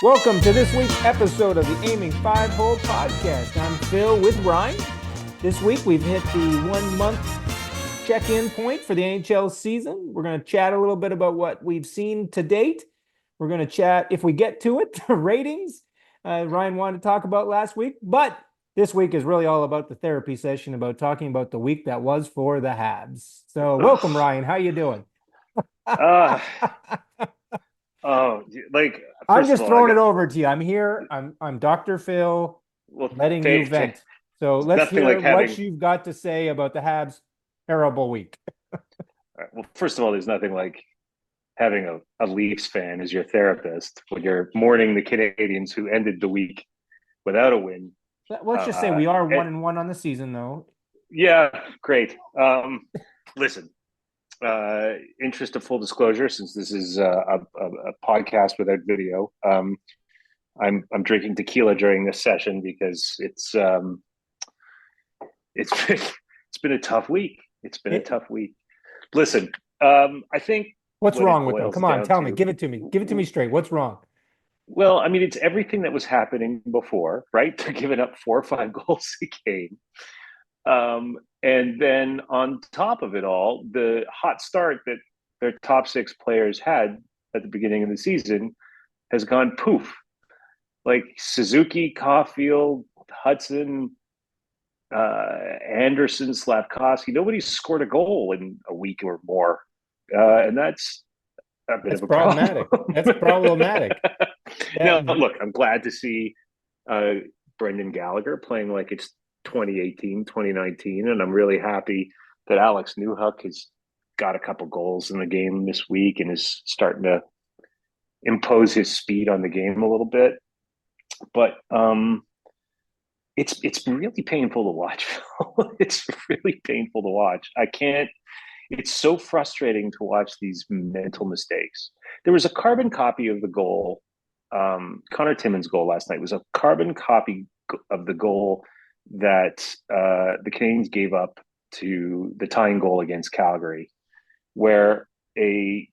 Welcome to this week's episode of the Aiming Five Hole Podcast. I'm Phil with Ryan. This week we've hit the 1 month check-in point for the NHL season. We're going to chat a little bit about what we've seen to date. We're going to chat, if we get to it, ratings. Ryan wanted to talk about last week, but this week is really all about the therapy session, about talking about the week that was for the Habs. So welcome, Ryan. How you doing? I'm just throwing it over to you. I'm here. I'm Dr. Phil, letting you vent. So let's hear what you've got to say about the Habs' terrible week. Well, first of all, there's nothing like having a Leafs fan as your therapist when you're mourning the Canadians who ended the week without a win. Let's just say we are 1-1 on the season, though. Yeah, great. Listen, interest of full disclosure, since this is a podcast without video, I'm drinking tequila during this session because it's been a tough week. It's been a tough week. Listen, I think what's wrong with them? Come on, tell me. Give it to me. Give it to me straight. What's wrong? Well, I mean, it's everything that was happening before, right? They're giving up 4 or 5 goals a game. And then on top of it all, the hot start that their top 6 players had at the beginning of the season has gone poof. Like Suzuki, Caulfield, Hudson, Anderson, Slavkovsky, nobody's scored a goal in a week or more. And that's a bit of a problematic. That's problematic. Now, look, I'm glad to see Brendan Gallagher playing like it's 2018, 2019, and I'm really happy that Alex Newhook has got a couple goals in the game this week and is starting to impose his speed on the game a little bit. But it's really painful to watch. It's really painful to watch. It's so frustrating to watch these mental mistakes. There was a carbon copy of the goal. Connor Timmins' goal last night was a carbon copy of the goal that the Canadiens gave up to the tying goal against Calgary, where an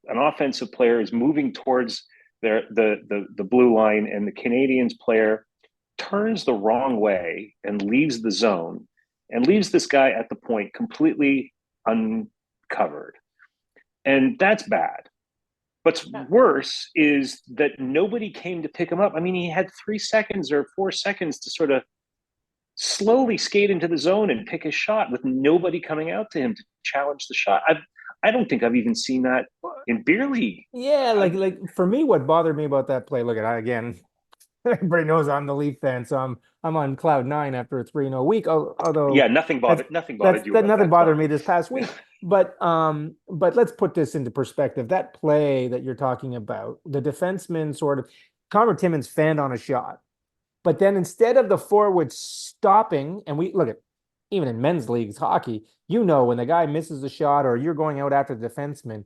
offensive player is moving towards the blue line, and the Canadiens player turns the wrong way and leaves the zone and leaves this guy at the point completely uncovered. And that's bad. What's worse is that nobody came to pick him up. I mean, he had 3 seconds or 4 seconds to sort of slowly skate into the zone and pick his shot with nobody coming out to him to challenge the shot. I don't think I've even seen that in beer league. Yeah, like for me, what bothered me about that play, look, again, everybody knows I'm the Leaf fan, so I'm on cloud 9 after a 3-0 week. Although nothing bothered you. Nothing bothered me this past week. But let's put this into perspective. That play that you're talking about, the defenseman sort of Connor Timmins fanned on a shot, but then instead of the forward stopping, and we look at even in men's leagues hockey, when the guy misses a shot or you're going out after the defenseman,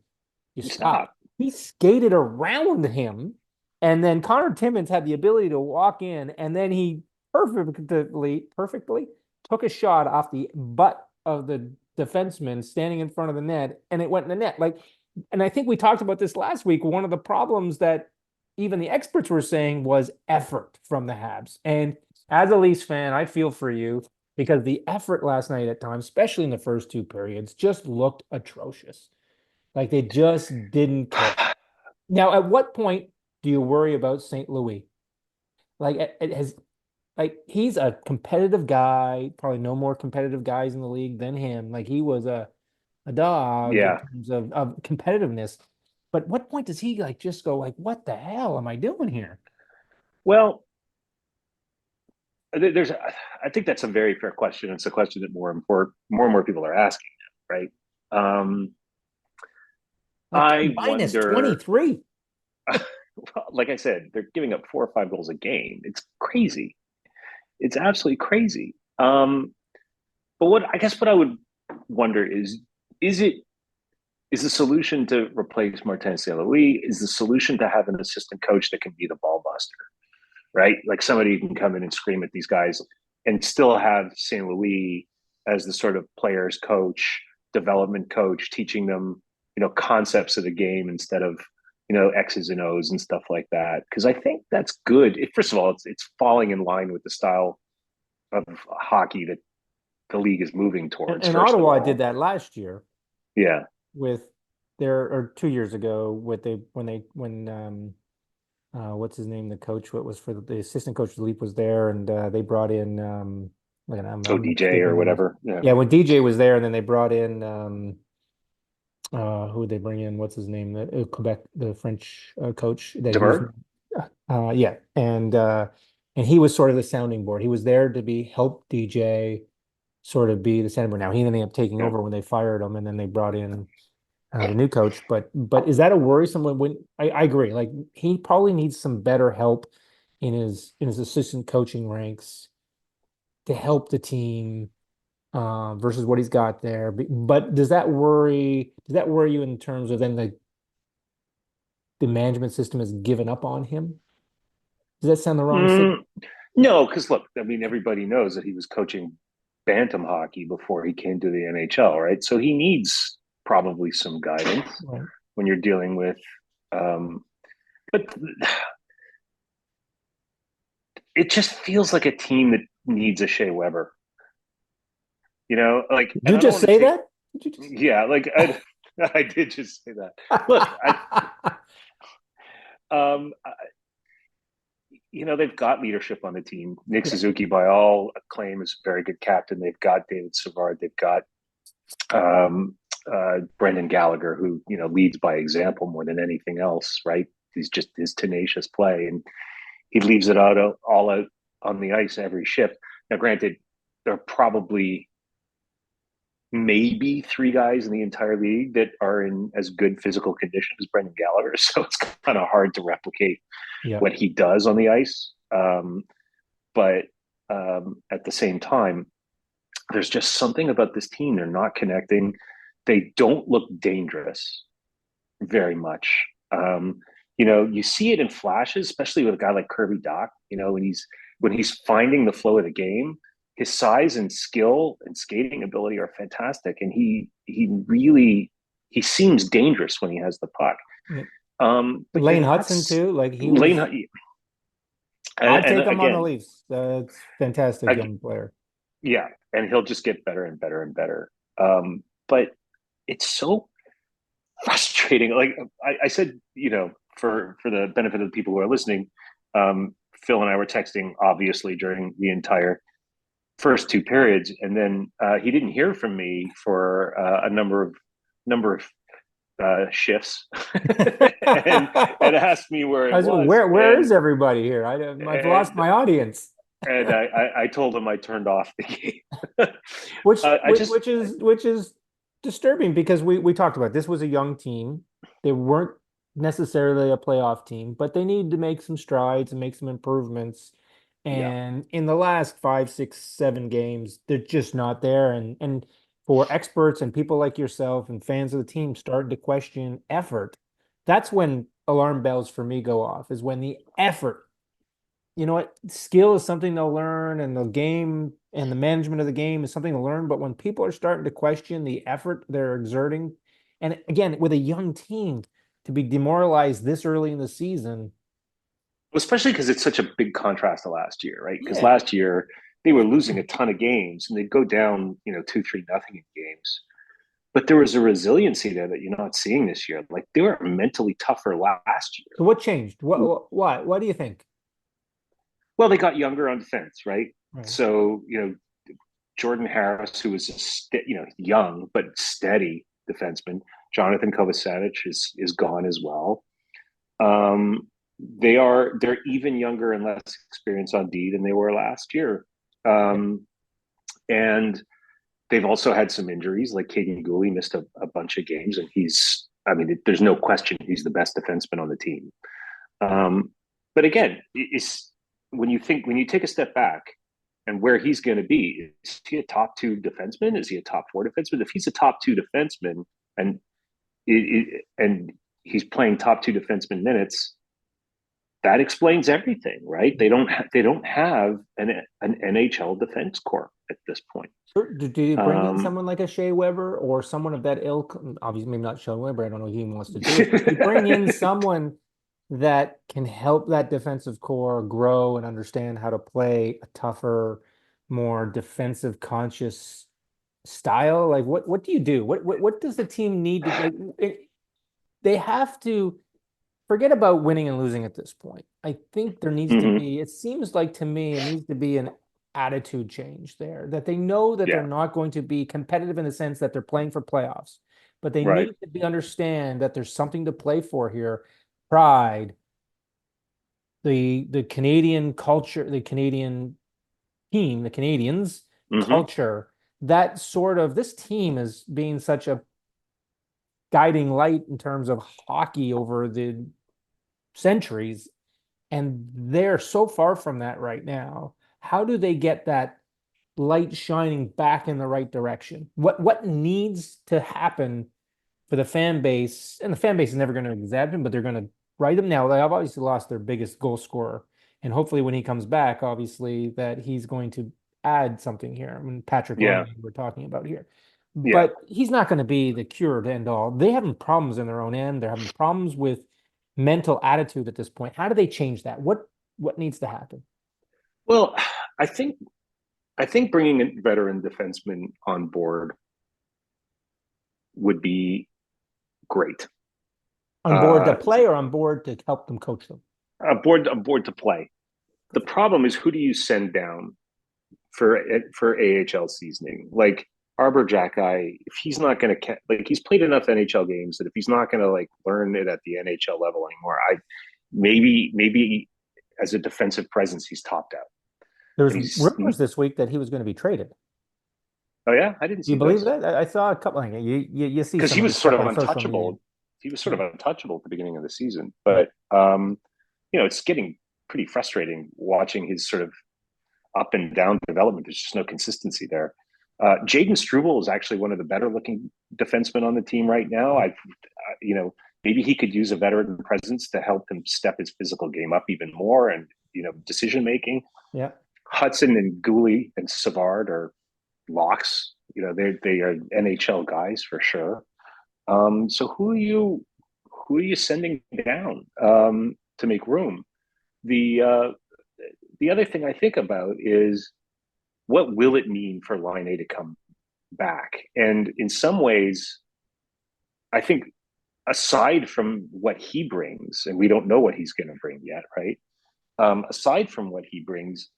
you stop. He skated around him. And then Connor Timmins had the ability to walk in, and then he perfectly took a shot off the butt of the defenseman standing in front of the net, and it went in the net. And I think we talked about this last week. One of the problems that even the experts were saying was effort from the Habs. And as a Leafs fan, I feel for you because the effort last night at times, especially in the first 2 periods, just looked atrocious. Like they just didn't care. Now, at what point do you worry about St. Louis? He's a competitive guy, probably no more competitive guys in the league than him. Like he was a dog in terms of competitiveness. But what point does he just go what the hell am I doing here? Well, I think that's a very fair question. It's a question that more and more people are asking, right? I minus wonder, 23. Like I said, they're giving up 4 or 5 goals a game. It's crazy. It's absolutely crazy. But what I would wonder is the solution to replace Martin St. Louis? Is the solution to have an assistant coach that can be the ball buster, right? Like somebody who can come in and scream at these guys and still have St. Louis as the sort of players coach, development coach, teaching them, concepts of the game instead of, X's and O's and stuff like that. Because I think that's good. First of all, it's falling in line with the style of hockey that the league is moving towards. And First of Ottawa did all, that last year yeah, with their, or 2 years ago with when what's his name, the coach, what was for the assistant coach, Leap was there, and they brought in like I'm DJ or escaping names. whatever. Yeah, Yeah, when DJ was there, and then they brought in who would they bring in? What's his name? The Quebec, the French coach that he was. Demers. Yeah, and he was sort of the sounding board. He was there to help DJ sort of be the center board. Now he ended up taking Yeah. over when they fired him, and then they brought in the new coach. But is that a worrisome when I agree? Like he probably needs some better help in his assistant coaching ranks to help the team versus what he's got there. But does that worry you in terms of then the management system has given up on him? Does that sound the wrong Mm, signal? no, because look, I mean, everybody knows that he was coaching bantam hockey before he came to the NHL, right? So he needs probably some guidance Right. when you're dealing with. Um, but it just feels like a team that needs a Shea Weber. Like, Did and you I don't just want to say take. that? Did you just Yeah, like I did just say that. Look, um, they've got leadership on the team. Nick Yeah. Suzuki, by all acclaim, is a very good captain. They've got David Savard. They've got Brendan Gallagher, who leads by example more than anything else. Right? He's just his tenacious play, and he leaves it all out on the ice every shift. Now, granted, there are probably maybe three guys in the entire league that are in as good physical condition as Brendan Gallagher, so it's kind of hard to replicate Yeah. what he does on the ice. But at the same time, there's just something about this team. They're not connecting. They don't look dangerous very much. You see it in flashes, especially with a guy like Kirby Dach. When he's finding the flow of the game, his size and skill and skating ability are fantastic, and he seems dangerous when he has the puck. Yeah. But Lane Hudson that's too. Like he Lane. was, I'd And take him on the again, Leafs. That's fantastic young player. yeah, and he'll just get better and better and better. But it's so frustrating. Like I said, for the benefit of the people who are listening, Phil and I were texting obviously during the entire first two periods, and then he didn't hear from me for a number of shifts, and asked me where it was, Where is everybody here? I've lost and my audience. and I told him I turned off the game. Which I just which is disturbing because we talked about this was a young team. They weren't necessarily a playoff team, but they need to make some strides and make some improvements. yeah. And in the last 5, 6, 7 games, they're just not there. And for experts and people like yourself and fans of the team starting to question effort, that's when alarm bells for me go off, is when the effort, you know what, skill is something they'll learn, and the game and the management of the game is something to learn. But when people are starting to question the effort they're exerting, and again, with a young team to be demoralized this early in the season, Especially because it's such a big contrast to last year, right? Because yeah, last year they were losing a ton of games and they'd go down, 2-3-0 in games. But there was a resiliency there that you're not seeing this year. Like they were mentally tougher last so what changed? year. What do you think? Well, they got younger on defense, right? Right. So, Jordan Harris, who was young but steady defenseman. Jonathan Kovacevic is gone as well. Um, they're even younger and less experienced on D than they were last year. Yeah. And they've also had some injuries. Like Kagan Gooley missed a bunch of games, and there's no question he's the best defenseman on the team. But again, it's when you take a step back and where he's going to be, is he a top two defenseman? Is he a top four defenseman? If he's a top two defenseman and and he's playing top two defenseman minutes, that explains everything, right? They don't have an NHL defense core at this point. Sure. Do you bring in Um, someone like a Shea Weber or someone of that ilk? Obviously, maybe not Shea Weber. I don't know what he wants to do it. But you bring in someone that can help that defensive core grow and understand how to play a tougher, more defensive conscious style. Like what do you do? What does the team need to like? They have to forget about winning and losing at this point. I think there needs to mhm, be, it seems like to me, it needs to be an attitude change there, that they know that they're yeah, not going to be competitive in the sense that they're playing for playoffs, but they right. need to be understand that there's something to play for here. Pride, the Canadian culture, the Canadian team, the Canadians Hmm. culture, that sort of this team is being such a guiding light in terms of hockey over the centuries. And they're so far from that right now. How do they get that light shining back in the right direction? What needs to happen for the fan base? And the fan base is never going to accept him, but they're going to write him now. They have obviously lost their biggest goal scorer. And hopefully when he comes back, obviously that he's going to add something here. I mean, Patrick Yeah, Laine, we're talking about here. yeah. But he's not going to be the cure to end all. They having problems in their own end. They're having problems with mental attitude at this point. How do they change that? What needs to happen? Well, I think I think bringing a veteran defenseman on board would be great. On board to Uh, play or on board to help them coach them? aboard to play. The problem is, who do you send down for AHL seasoning? Like Arbor Jack guy, if he's not going to like, he's played enough NHL games that if he's not going to like learn it at the NHL level anymore, I maybe as a defensive presence he's topped out. There was And rumors this week that he was going to be traded. oh yeah, I didn't Do you see believe those that? I saw a couple. Like, you see because some he of was this sort stuff of on social media. untouchable. He was sort of Yeah, untouchable at the beginning of the season, right. but it's getting pretty frustrating watching his sort of up and down development. There's just no consistency there. Jaden Struble is actually one of the better looking defensemen on the team right now. Maybe he could use a veteran presence to help him step his physical game up even more, and decision making. Yeah. Hudson and Gooley and Savard are locks. They are NHL guys for sure. So who are you sending down to make room? The uh, the other thing I think about is, what will it mean for Line A to come back? And in some ways, I think aside from what he brings, and we don't know what he's going to bring yet, right? Aside from what he brings,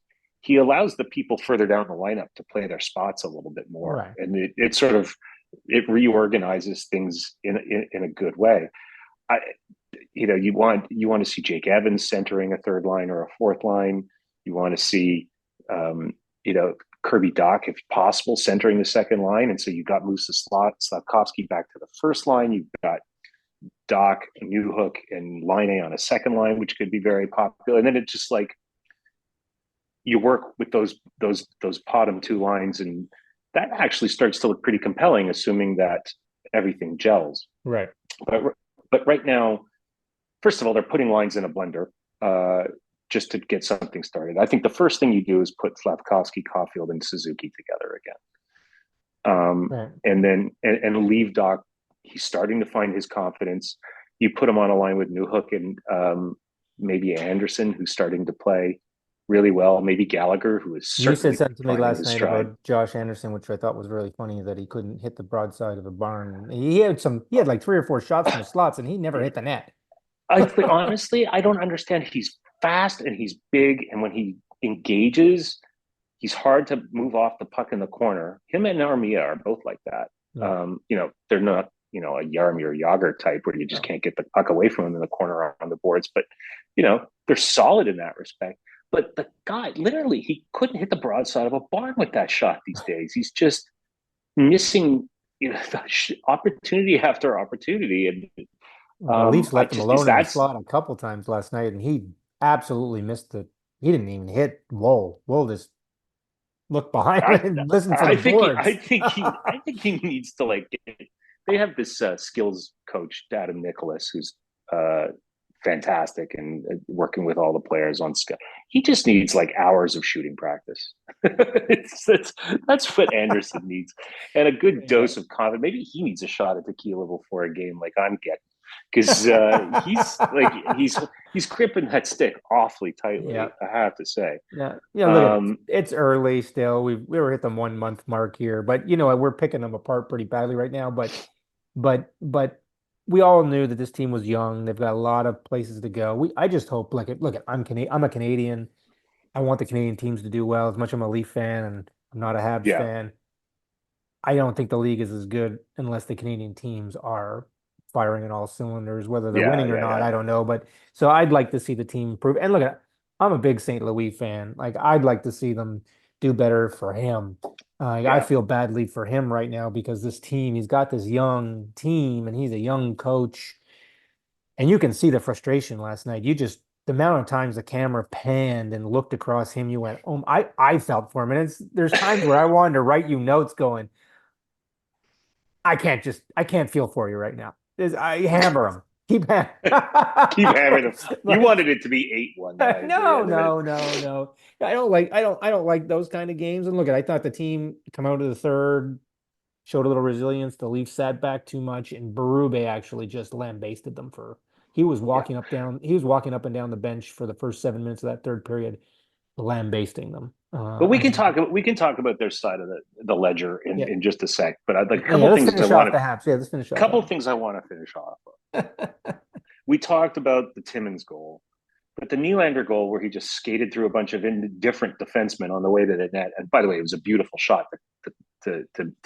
he allows the people further down the lineup to play their spots a little bit more, Right. and it sort of it reorganizes things in a good way. I, you want to see Jake Evans centering a third line or a fourth line. You want to see Kirby Doc, if possible, centering the second line, and so you've got Musa Slavkovsky back to the first line. You've got Doc, Newhook, and Line A on a second line, which could be very popular. And then it's just like you work with those bottom two lines, and that actually starts to look pretty compelling, assuming that everything gels. Right. But but right now, first of all, they're putting lines in a blender just to get something started. I think the first thing you do is put Slavkovsky, Caulfield, and Suzuki together again, Right. and leave Doc. He's starting to find his confidence. You put him on a line with Newhook and maybe Anderson, who's starting to play really well. Maybe Gallagher, who is You said certainly something to me finding last his night stride. about Josh Anderson, which I thought was really funny, that he couldn't hit the broadside of a barn. He had like three or four shots from the slots and he never hit the net. Honestly, I don't understand. He's fast and he's big, and when he engages, he's hard to move off the puck in the corner. Him and Armia are both like that. Yeah. They're not, a Yarmir Yager type where you just No. can't get the puck away from him in the corner on the boards. But, they're solid in that respect. But the guy, literally, he couldn't hit the broadside of a barn with that shot these days. He's just missing, opportunity after opportunity. And The Leafs I left him just, is alone in the that's, slot a couple times last night, and he absolutely missed it. He didn't even hit Wool. Wool just looked behind I, and listened for the I think he, boards. I think he needs to, like, they have this skills coach, Adam Nicholas, who's fantastic and working with all the players on skill. He just needs like hours of shooting practice. That's what Anderson needs, and a good Yeah. dose of confidence. Maybe he needs a shot of tequila before a game, like I'm getting, because he's gripping that stick awfully Yeah. tightly. I have to say. Yeah. Yeah. Look, Um, it's early still. We were at the 1 month mark here, but you know, we're picking them apart pretty badly right now. But we all knew that this team was young. They've got a lot of places to go. I just hope, like, look, I'm a Canadian. I want the Canadian teams to do well. As much as I'm a Leaf fan and I'm not a Habs yeah, fan, I don't think the league is as good unless the Canadian teams are firing in all cylinders. Whether they're yeah, winning or yeah, not, yeah, I don't know. But so I'd like to see the team improve. And look, I'm a big St. Louis fan. Like I'd like to see them do better for him. I yeah. feel badly for him right now because this team, he's got this young team and he's a young coach. And you can see the frustration last night. The amount of times the camera panned and looked across him, you went, oh, I felt for him. And there's times where I wanted to write you notes going, I can't feel for you right now. I hammer him. Keep ham Keep hammering them. You like wanted it to be 8-1 at the no, end of it. no, no, no. I don't like those kind of games. And look, I thought the team come out of the third, showed a little resilience. The Leafs sat back too much, and Berube actually just lambasted them for Yeah. he was walking up and down the bench for the first 7 minutes of that third period, lambasting them. But I mean, we can talk about their side of the ledger yeah, in just a sec. But I'd like a yeah. couple Let's things I finish want off to the Habs. Yeah, let's finish off the couple Habs. things I want to finish off. We talked about the Timmins goal, but the Nylander goal where he just skated through a bunch of different defensemen on the way to the net. And by the way, it was a beautiful shot to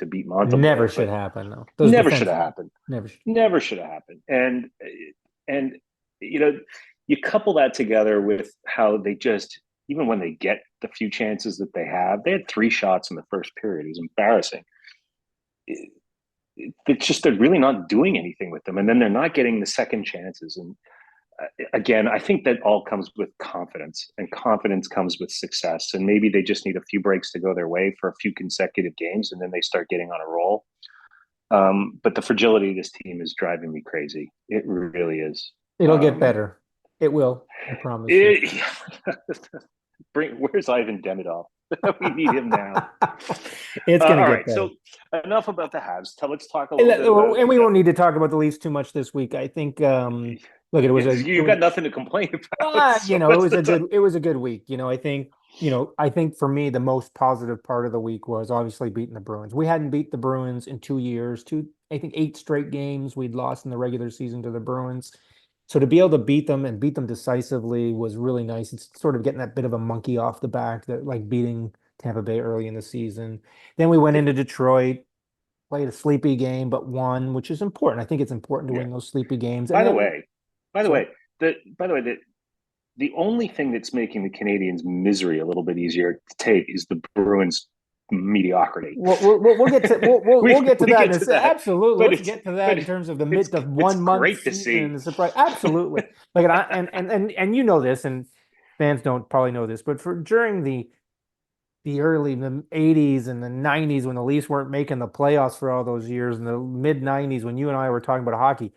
beat Never Montembeau, should but happen though. Those never should defense have happened. never should. Never should have happened. And you know, you couple that together with how they just, even when they get the few chances that they had 3 shots in the first period. It was embarrassing. It's just they're really not doing anything with them, and then they're not getting the second chances. And again, I think that all comes with confidence, and confidence comes with success. And maybe they just need a few breaks to go their way for a few consecutive games, and then they start getting on a roll. But the fragility of this team is driving me crazy. It really is. It'll get Um, better. It will. I promise you. it, where's Ivan Demidov? We need him now. It's going to All get right, better. so enough about the Habs. Let's talk a little bit about. And we won't need to talk about the Leafs too much this week. I think look, it You've was got nothing to complain about. you So know, what's the time? it was a good week. I think for me the most positive part of the week was obviously beating the Bruins. We hadn't beat the Bruins in 2 years, I think 8 straight games we'd lost in the regular season to the Bruins. So to be able to beat them and beat them decisively was really nice. It's sort of getting that bit of a monkey off the back that like beating Tampa Bay early in the season. Then we went into Detroit, played a sleepy game, but won, which is important. I think it's important to Yeah. win those sleepy games. And By the then, way, by the sorry, way, the only thing that's making the Canadians' misery a little bit easier to take is the Bruins' mediocrity. we'll get to we'll get to We that get to that, absolutely. but Let's get to that but in terms of the it's mid the it's 1 month great to season and see. the surprise. Absolutely. Like and you know this, and fans don't probably know this, but for during the 80s and the 90s when the Leafs weren't making the playoffs for all those years, in the mid 90s when you and I were talking about hockey,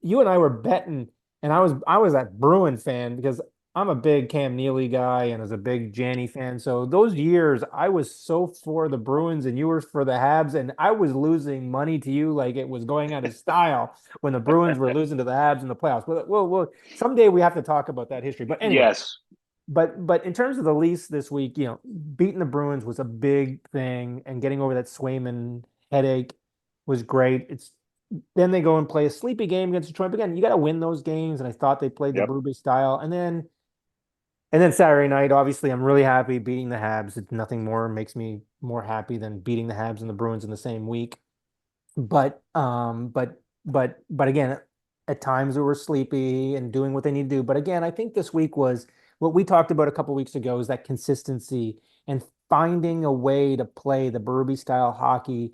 you and I were betting, and I was that Bruin fan because I'm a big Cam Neely guy and as a big Janny fan. So those years I was so for the Bruins and you were for the Habs, and I was losing money to you like it was going out of style when the Bruins were losing to the Habs in the playoffs. Well, someday we have to talk about that history. But anyway, Yes, but in terms of the Leafs this week, beating the Bruins was a big thing, and getting over that Swayman headache was great. It's Then they go and play a sleepy game against Detroit. But again, you got to win those games, and I thought they played the yep, Berube style. And then Saturday night, obviously, I'm really happy beating the Habs. Nothing more makes me more happy than beating the Habs and the Bruins in the same week. But again, at times they were sleepy and doing what they need to do. But again, I think this week was what we talked about a couple weeks ago, is that consistency and finding a way to play the Berube style hockey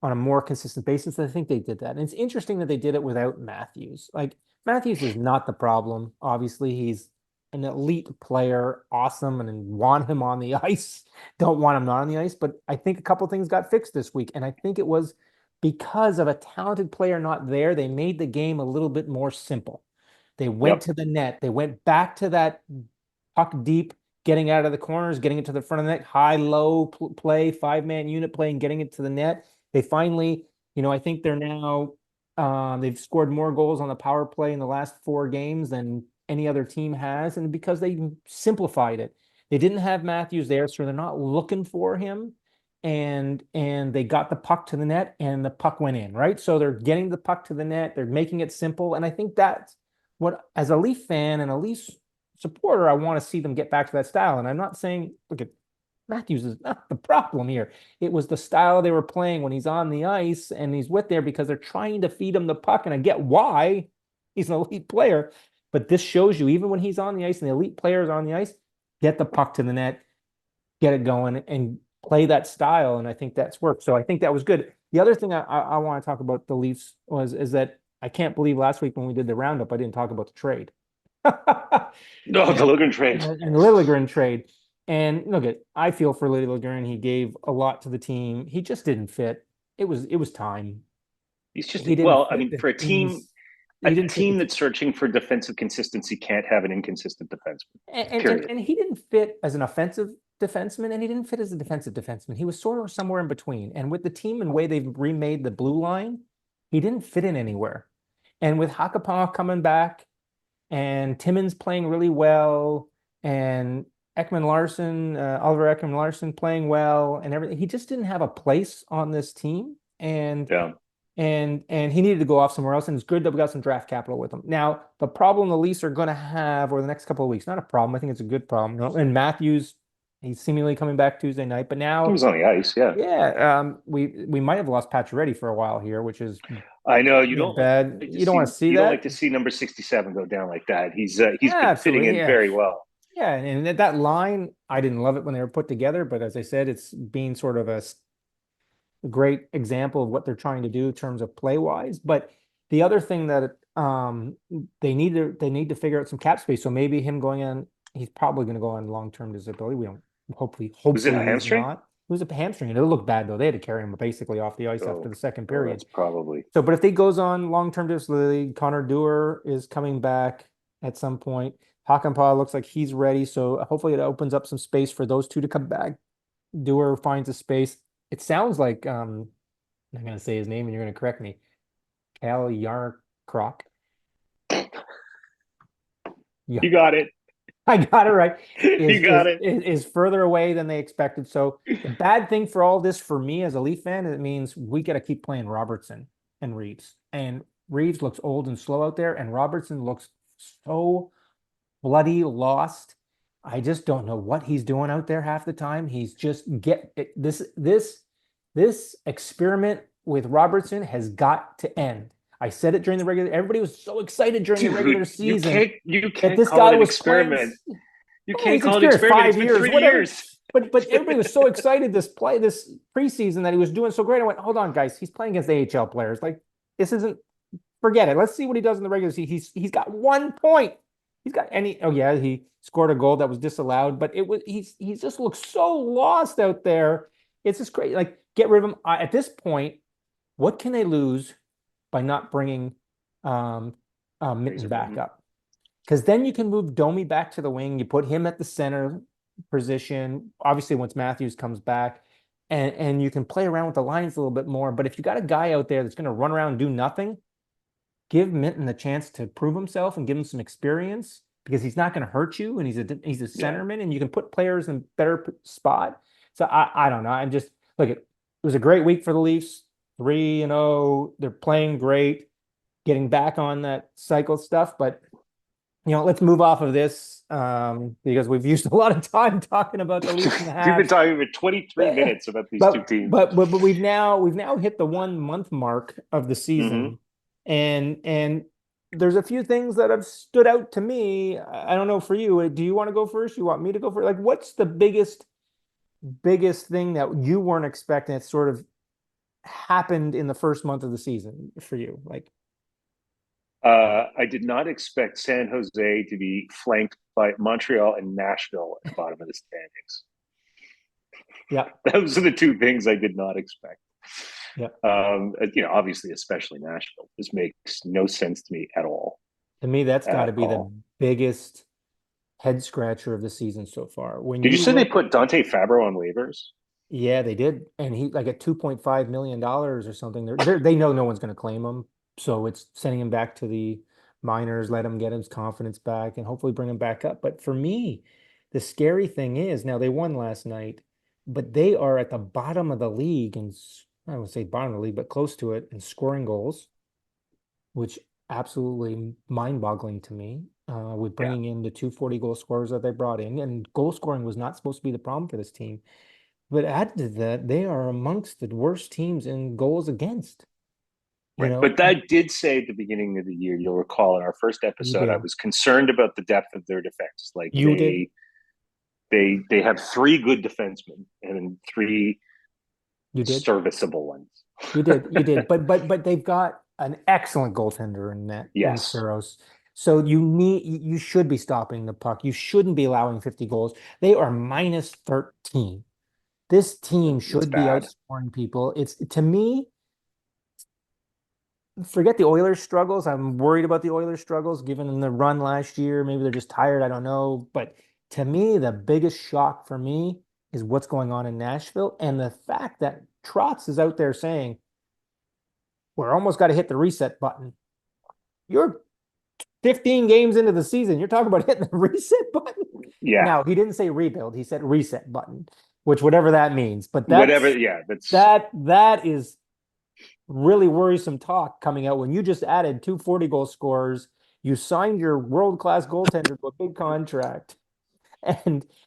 on a more consistent basis. I think they did that. And it's interesting that they did it without Matthews. Like, Matthews is not the problem. Obviously, he's an elite player, awesome, and want him on the ice. Don't want him not on the ice. But I think a couple things got fixed this week. And I think it was because of a talented player not there, they made the game a little bit more simple. They went Yep. to the net. They went back to that puck deep, getting out of the corners, getting it to the front of the net, high, low play, 5-man unit play, and getting it to the net. They finally, I think they're now, they've scored more goals on the power play in the last 4 games than any other team has. And because they simplified it, they didn't have Matthews there, so they're not looking for him. And they got the puck to the net and the puck went in, right? So they're getting the puck to the net, they're making it simple. And I think that's what, as a Leaf fan and a Leaf supporter, I want to see them get back to that style. And I'm not saying, look at Matthews is not the problem here. It was the style they were playing when he's on the ice and he's with there because they're trying to feed him the puck. And I get why he's an elite player, but this shows you even when he's on the ice and the elite players on the ice, get the puck to the net, get it going, and play that style. And I think that's worked. So I think that was good. The other thing I want to talk about the Leafs is that I can't believe last week when we did the roundup, I didn't talk about the trade. No, the and, Logan trade. and the Liljegren trade. And look at, I feel for Liljegren. He gave a lot to the team. He just didn't fit. It was time. He's just, He didn't well, I fit mean, the for a team, teams. He didn't fit the that's searching for defensive consistency can't have an inconsistent defenseman. and Period. and he didn't fit as an offensive defenseman, and he didn't fit as a defensive defenseman. He was sort of somewhere in between. And with the team and way they've remade the blue line, he didn't fit in anywhere. And with Hakanpää coming back and Timmins playing really well and Oliver Ekman Larson playing well and everything, he just didn't have a place on this team. And Yeah. and he needed to go off somewhere else. And it's good that we got some draft capital with him. Now, the problem the Leafs are going to have over the next couple of weeks, not a problem, I think it's a good problem. And Matthews, he's seemingly coming back Tuesday night, but He now, was on the ice. Yeah. yeah, we might have lost Pacioretty for a while here, which is I know you don't bad. like to You don't want see to see like that. to see number 67 go down like that. He's Yeah, been fitting absolutely. in Yeah. very well. Yeah. And that line, I didn't love it when they were put together, but as I said, it's being sort of a great example of what they're trying to do in terms of play wise. But the other thing that they need to figure out some cap space. So maybe him going on, he's probably going to go on long-term disability. We don't hopefully Was it a he's hamstring? not. It was a hamstring, and it looked bad though. They had to carry him basically off the ice after Oh, the second oh, period. that's probably. So, but if he goes on long-term disability, Connor Dewar is coming back at some point. Hakanpää looks like he's ready. So hopefully it opens up some space for those two to come back. Dewar finds a space. It sounds like I'm going to say his name and you're going to correct me. Cal Yarncroc. You got it. I got it right. You got it. Is further away than they expected. So the bad thing for all this for me as a Leaf fan, it means we got to keep playing Robertson and Reeves. And Reeves looks old and slow out there, and Robertson looks so bloody lost. I just don't know what he's doing out there half the time. He's just this experiment with Robertson has got to end. I said it during the regular. Everybody was so excited during the regular season. You that can't this call guy it an was experiment. playing. You Oh, can't he's call it an experienced experiment. It's been 3 whatever. years. But everybody was so excited this preseason that he was doing so great. I went, hold on, guys. He's playing against AHL players. Like, this isn't. Forget it. Let's see what he does in the regular season. He's got 1 point. He's got any. Oh yeah, he scored a goal that was disallowed, but it was he just looks so lost out there. It's just great. Like, get rid of him at this point. What can they lose by not bringing Mitten back up? Because then you can move Domi back to the wing. You put him at the center position. Obviously, once Matthews comes back, and you can play around with the lines a little bit more. But if you got a guy out there that's going to run around and do nothing, give Minton the chance to prove himself and give him some experience because he's not going to hurt you, and he's a centerman, and you can put players in better spot. So I don't know. I'm just look. It was a great week for the Leafs. 3-0. They're playing great, getting back on that cycle stuff. But let's move off of this because we've used a lot of time talking about the Leafs and the Habs. We've been talking for 23 minutes about these two teams. But we've now hit the 1 month mark of the season, and there's a few things that have stood out to me. I don't know for you. Do you want to go first? You want me to go first? Like, what's the biggest thing that you weren't expecting that sort of happened in the first month of the season for you? Like, I did not expect San Jose to be flanked by Montreal and Nashville at the bottom of the standings. Yeah, those are the 2 things I did not expect. Yeah, obviously, especially Nashville. This makes no sense to me at all. To me, that's got to at be the all. biggest head scratcher of the season so far. When Did you you say they look, put Dante Fabro on waivers? yeah, they did, and he like at $2.5 million or something. They know no one's going to claim him, so it's sending him back to the minors, let him get his confidence back, and hopefully bring him back up. But for me, the scary thing is now they won last night, but they are at the bottom of the league, and I would say bottom of the league, but close to it in scoring goals, which absolutely mind-boggling to me. With Yeah. bringing in the 240 goal scorers that they brought in, and goal scoring was not supposed to be the problem for this team. But add to that, they are amongst the worst teams in goals against, Right. But and that did say at the beginning of the year, you'll recall in our first you episode, I did. was concerned about the depth of their defense. Like You did. they have three good defensemen and three You did. serviceable ones. You did. You did. But they've got an excellent goaltender in net in Yes. Saros. So you should be stopping the puck. You shouldn't be allowing 50 goals. They are minus 13. This team It's should be bad. outscoring people. It's to me, forget the Oilers' struggles. I'm worried about the Oilers' struggles given the run last year. Maybe they're just tired. I don't know. But to me, the biggest shock for me is what's going on in Nashville and the fact that Trotz is out there saying, we're almost got to hit the reset button. You're 15 games into the season. You're talking about hitting the reset button. Yeah. Now, he didn't say rebuild. He said reset button, which whatever that means. But Whatever. Yeah. That's that is really worrisome talk coming out when you just added 240 goal scorers. You signed your world-class goaltender to a big contract.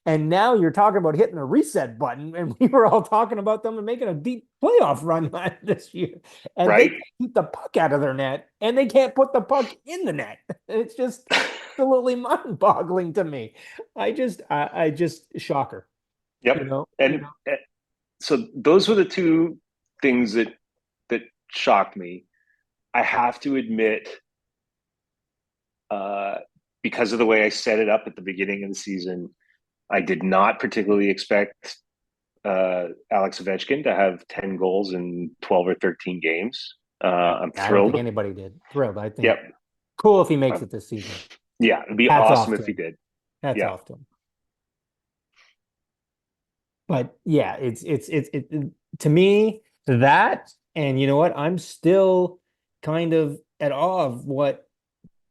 And now you're talking about hitting a reset button, and we were all talking about them and making a deep playoff run this year. And they right. can't keep the puck out of their net, and they can't put the puck in the net. It's just absolutely mind-boggling to me. I just shocker. Yep. You know, you And know. so those were the two things that shocked me. I have to admit, uh, because of the way I set it up at the beginning of the season, I did not particularly expect Alex Ovechkin to have 10 goals in 12 or 13 games. I'm I don't think thrilled. anybody did. Thrilled. I think Yep. cool if he makes Um, it this season. yeah, it'd be Hats awesome off if to he him. did. Hats Yeah. off to him. But yeah, to me that, and you know what? I'm still kind of at awe of what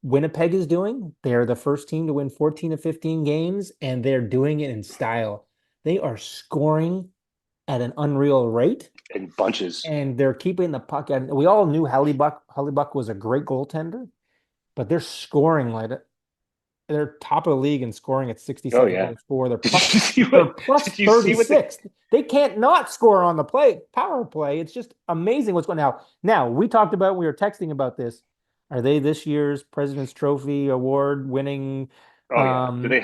Winnipeg is doing. They're the first team to win 14 to 15 games, and they're doing it in style. They are scoring at an unreal rate, In bunches. and they're keeping the puck. And we all knew Hellebuck was a great goaltender, but they're scoring like they're top of the league in scoring at Oh 67 yeah. goals for. Did you see They're what plus did you see what the 36. They can't not score on the power play. It's just amazing what's going on. Now, we talked about, we were texting about this. Are they this year's President's Trophy award winning Oh yeah. Do they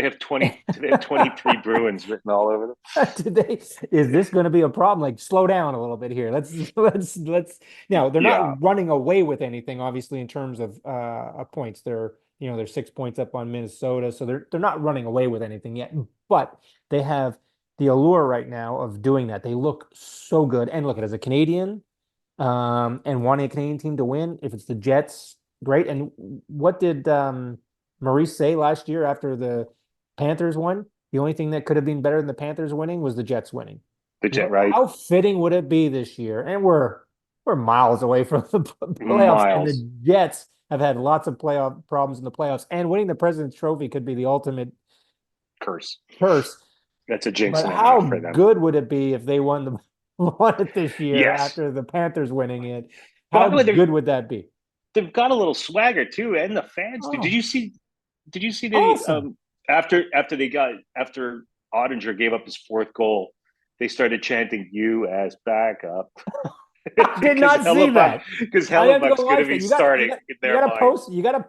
have 23 Bruins written all over them? today? Is this going to be a problem? Like, slow down a little bit here. Let's now they're Yeah. not running away with anything, obviously, in terms of points. They're 6 points up on Minnesota, so they're not running away with anything yet. But they have the allure right now of doing that. They look so good. And look, as a Canadian, and wanting a Canadian team to win, if it's the Jets, great. And what did Maurice say last year after the Panthers won? The only thing that could have been better than the Panthers winning was the Jets winning. The Jet right How fitting would it be this year? And we're miles away from the playoffs, and miles the Jets have had lots of playoff problems in the playoffs. And winning the President's Trophy could be the ultimate curse. curse. That's a jinx But and a how half for them. good would it be if they won it this year Yes. after the Panthers winning it? But by How the way, good would that be? they've got a little swagger too, and the fans. Did Oh, you see? Did you see the awesome. after Ottinger gave up his fourth goal, they started chanting "U.S. backup" I did because not see Hellebuck that. because I have to go Hellebuck's going to watch be that. starting in You their gotta mind.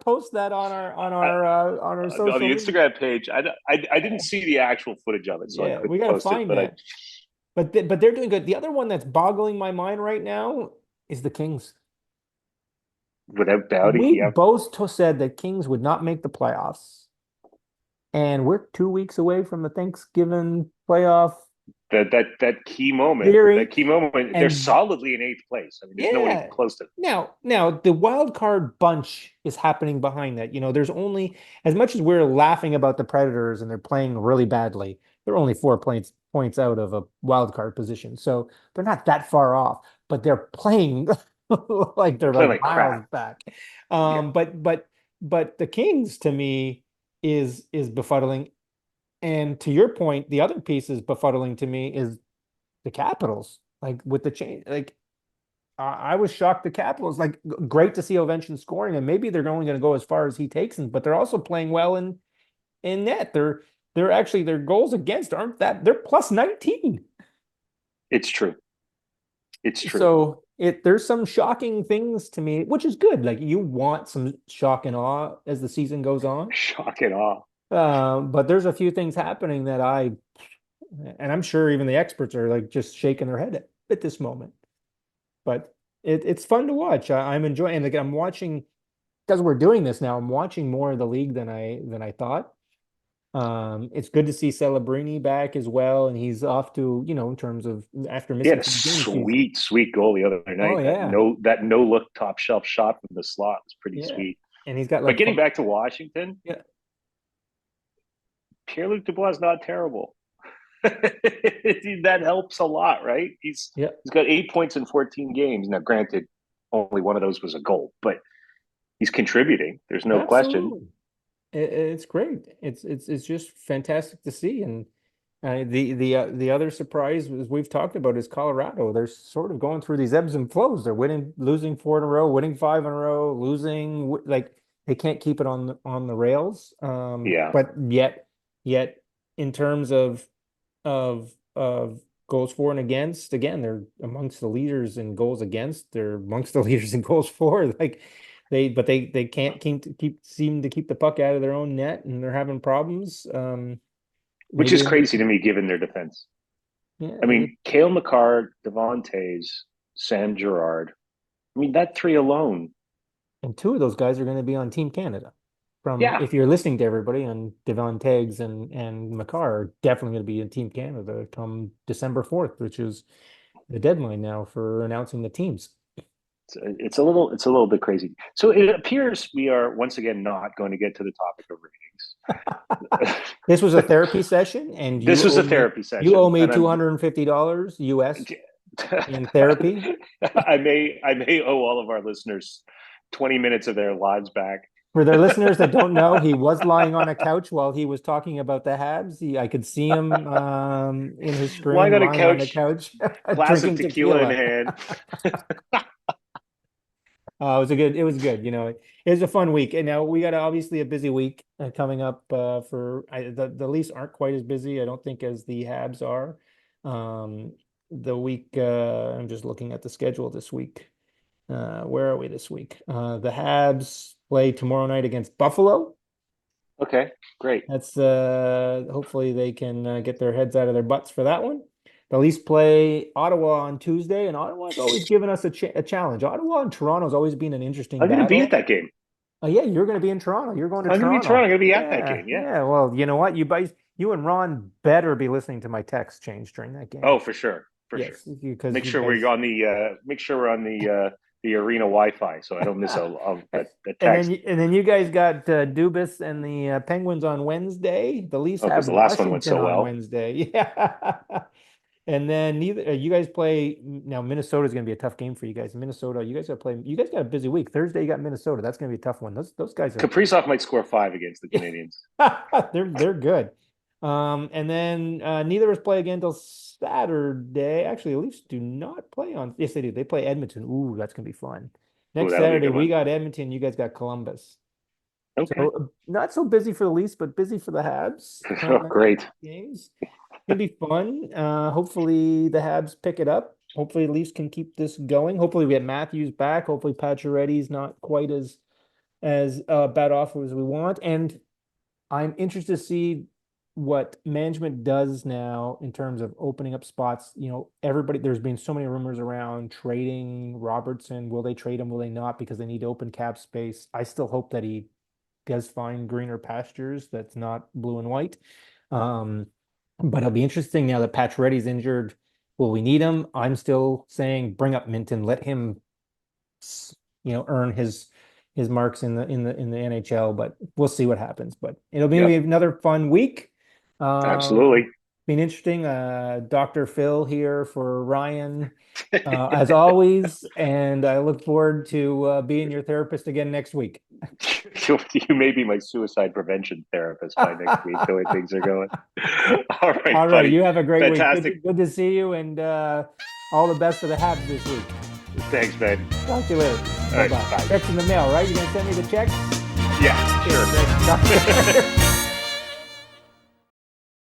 post that Uh, on our on the social media. Instagram page, I didn't see the actual footage of it, so I Yeah, we couldn't gotta post it. find But I that. But they're doing good. The other one that's boggling my mind right now is the Kings. without doubting, We yeah, both said that Kings would not make the playoffs. And we're 2 weeks away from the Thanksgiving playoff. That key moment, Theory. they're And solidly in eighth place. I mean, there's no one even yeah. close to them. Now the wild card bunch is happening behind that. There's only, as much as we're laughing about the Predators and they're playing really badly, they're only 4 points out of a wild card position. So they're not that far off, but they're playing like They're they're playing like like crap. miles back. Yeah, But the Kings to me is befuddling. And to your point, the other piece is befuddling to me is the Capitals. Like with the change, like I was shocked the Capitals, like great to see Ovechkin scoring, and maybe they're only going to go as far as he takes them, but they're also playing well in net. They're actually their goals against aren't that they're plus 19. it's true. It's true. So there's some shocking things to me, which is good. Like you want some shock and awe as the season goes on. Shock and awe. But there's a few things happening that and I'm sure even the experts are like just shaking their head at this moment. But it's fun to watch. I'm enjoying, and again, I'm watching because we're doing this now. I'm watching more of the league than I thought. It's good to see Celebrini back as well, and he's off to, in terms of after He had missing a some games, he's sweet, sweet goal the other oh night. yeah, That no look top shelf shot from the slot was pretty yeah, sweet. and he's got But like getting back to Washington, yeah, Pierre Luc Dubois is not terrible. That helps a lot, right? yeah, He's got 8 points in 14 games. Now, granted, only one of those was a goal, but he's contributing. There's no question. absolutely. It's great. It's just fantastic to see. And the other surprise, as we've talked about, is Colorado. They're sort of going through these ebbs and flows. They're winning, losing four in a row, winning five in a row, losing like they can't keep it on the rails. Yeah, But yet in terms of goals for and against, again, they're amongst the leaders in goals against. They're amongst the leaders in goals for. Like they can't seem to keep the puck out of their own net, and they're having problems. which Maybe is they need crazy to me given their defense. yeah, I mean, Kale McCarr, Devon Tays, Sam Gerard. I mean, that three alone. and two of those guys are going to be on Team Canada. From Yeah, if you're listening to everybody, on Devon Tags and McCarr are definitely going to be in Team Canada come December 4th, which is the deadline now for announcing the teams. it's a little bit crazy. So it appears we are once again not going to get to the topic of ratings. This was a therapy session, and This was a therapy you owe session, me and $250 US in therapy. I may owe all of our listeners 20 minutes of their lives back. For their listeners that don't know, he was lying on a couch while he was talking about the Habs. I could see him in his Lying screen on a lying on the couch, couch glass of drinking tequila in tequila. hand. It was good. It was a fun week. And now we got obviously a busy week coming up the Leafs aren't quite as busy, I don't think, as the Habs are. Um, the week I'm just looking at the schedule this week. Where are we this week? The Habs play tomorrow night against Buffalo. Okay, great. That's hopefully they can get their heads out of their butts for that one. The Leafs play Ottawa on Tuesday, and Ottawa's always given us a challenge. Ottawa and Toronto's always been an interesting I'm going to be at battle. that game. Oh yeah, you're going to be in Toronto. You're going to I'm going to be in Toronto. Toronto. I'm going to be at that Yeah, game. Yeah. yeah. Well, you know what? You and Ron better be listening to my text change during that game. Oh, for sure, for sure. Yes, because you guys. Make sure we're on the arena Wi-Fi, so I don't miss a And text then you guys got Dubas and the Penguins on Wednesday. The Leafs because have the last one went Washington so on well. Wednesday. Yeah. And then neither you guys play now. Minnesota is going to be a tough game for you guys. Minnesota, you guys got to play. You guys got a busy week. Thursday, you got Minnesota. That's going to be a tough one. Those guys are Kaprizov might score 5 against the Canadians. they're good. And then neither of us play again until Saturday. Actually, the Leafs do not play on. Yes, they do. They play Edmonton. Ooh, that's gonna be fun. Oh, Next that'll be a Saturday, good we one. got Edmonton. You guys got Columbus. Okay. So not so busy for the Leafs, but busy for the Habs. Oh, great. Games. Gonna be fun. Hopefully the Habs pick it up. Hopefully the Leafs can keep this going. Hopefully we get Matthews back. Hopefully Pacioretty's not quite as bad off as we want. And I'm interested to see what management does now in terms of opening up spots. Everybody, there's been so many rumors around trading Robertson. Will they trade him? Will they not? Because they need to open cap space. I still hope that he does find greener pastures that's not blue and white. Um, But it'll be interesting now that Pacioretty's injured. Will we need him? I'm still saying bring up Minton, let him, earn his marks in the NHL. But we'll see what happens. But it'll be Yep, another fun week. absolutely. Been interesting. Dr. Phil here for Ryan, as always, and I look forward to being your therapist again next week. You may be my suicide prevention therapist by next week, the way things are going. All right, All right, buddy. you have a great week. Fantastic. Good to see you, and all the best for the Habs this week. Thanks, man. Talk to you later. All right, Bye-bye. bye. Check's in the mail, right? You're gonna send me the check? Yeah, sure. Talk to you later.